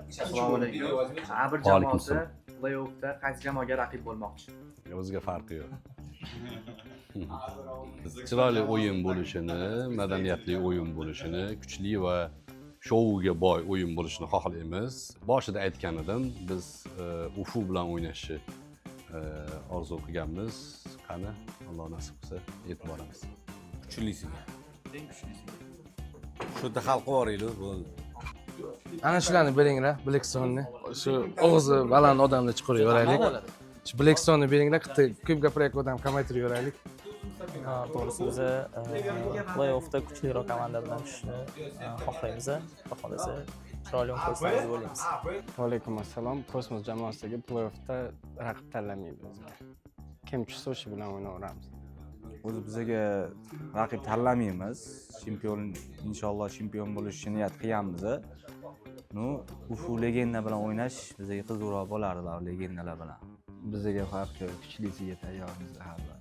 Assalomu alaykum. Har bir jamoasi play-offda qaysi jamoaga raqib bo'lmoqchi? O'ziga farqi yo'q. Chiroyli o'yin bo'lishini, madaniyatli o'yin bo'lishini, kuchli va shouga boy o'yin bo'lishini xohlaymiz. Boshida aytgan edim, biz UFU bilan o'ynashni orzu qilganmiz. Qani, Alloh nasib qilsa yetib boramiz. Kuchlisiga. Eng kuchlisiga. Shu yerda xalqi boringlar, bo'ldi. Ana shularni beringlar, Blackstone'ni. Shu og'zi baland odamni chiqaraveraylik. Shu Blackstone'ni beringlar, ko'p gapirayotgan odam kamaytirib yuboraylik. To'g'risi biz play-offda kuchliroq komanda bilan tushishni xohlaymiz. Xudo xolasa chiroyli o'yin ko'rsatamiz deb o'ylaymiz. Va alaykum assalom. Kosmos jamoasiga play-offda raqib tanlamaydi o'ziga. Kim tushsa o'sha bilan o'ynaveramiz. O'zi bizga raqib tanlamaymiz. Chempion inshaalloh chempion bo'lishni niyat qilganmiz. Nu UFU legenda bilan o'ynash bizga qiziqroq bo'lardi, legendalar bilan. Bizga farqi yo'q, kuchlisiga tayyormiz hali.